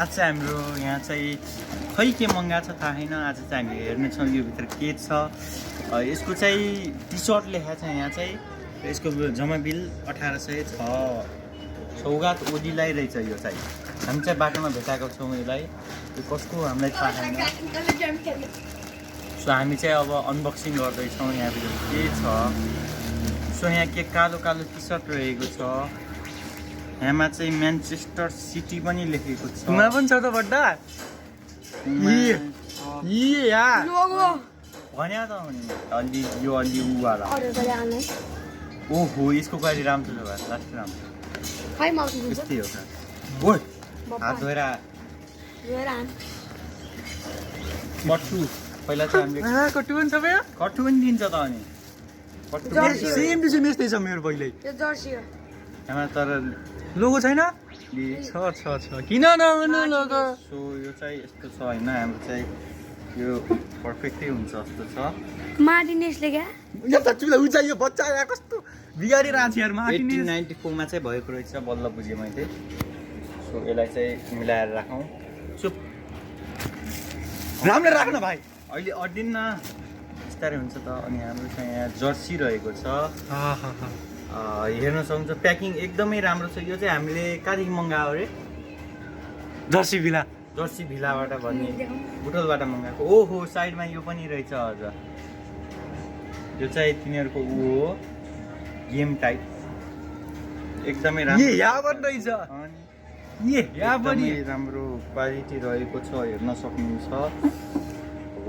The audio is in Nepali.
आज चाहिँ हाम्रो यहाँ चाहिँ खै के मगाएको छ थाहा छैन। आज चाहिँ हामी हेर्नेछौँ यो भित्र के छ। यसको चाहिँ टी सर्ट लेखेको छ यहाँ चाहिँ। यसको जम्मा बिल 1806 सौगात ओलीलाई रहेछ यो चाहिँ। हामी चाहिँ बाटोमा भेटाएको छौँ यसलाई। यो कसको हामीलाई थाहा छैन। सो हामी चाहिँ अब अनबक्सिङ गर्दैछौँ यहाँभित्र के छ। सो यहाँ के कालो कालो टी सर्ट रहेको छ। यहाँमा चाहिँ म्यान्चेस्टर सिटी पनि लेखेको छ। पुमा पनि छ त बड्डा भन्या त अलि यो अलि उवाला। ओहो यसको क्वालिटी राम्रो छ भाइ, लास्ट राम्रो यस्तै हो त। ओ हात धोएर कट्टु पहिला चाहिँ हामीले कट्टु पनि छ बे कट्टु पनि दिन्छ त। अनि कट्टु सेम टु सेम यस्तै छ मेरो पहिल्यै। यहाँ तर लोगो छैन? छ किन नहुनु लोगो? सो यो चाहिँ यस्तो छ होइन। हाम्रो चाहिँ यो पर्फेक्टै हुन्छ जस्तो छ। मार्टिनेसले क्या यहाँ त चुला उचाइ यो बच्चा यहाँ कस्तो बिगारिरहेको छ यार। 1894 मा चाहिँ भएको रहेछ, बल्ल बुझेँ मैले। सो यसलाई चाहिँ मिलाएर राखौँ। चुप राम्रो राख्न भाइ, अहिले अड्डिन्न बिस्तारै हुन्छ त। अनि हाम्रो चाहिँ यहाँ जर्सी रहेको छ। हेर्न सक्नुहुन्छ प्याकिङ एकदमै राम्रो छ। यो चाहिँ हामीले कहाँदेखि मगायो अरे? जर्सी भिला भिलाबाट भन्ने बुटलबाट मगाएको। ओहो साइडमा यो पनि रहेछ अझ। यो चाहिँ तिनीहरूको ऊ हो गेम टाइप। एकदमै राम्रो रहेछ। एकदमै राम्रो क्वालिटी रहेको छ, हेर्न सक्नुहुन्छ। अब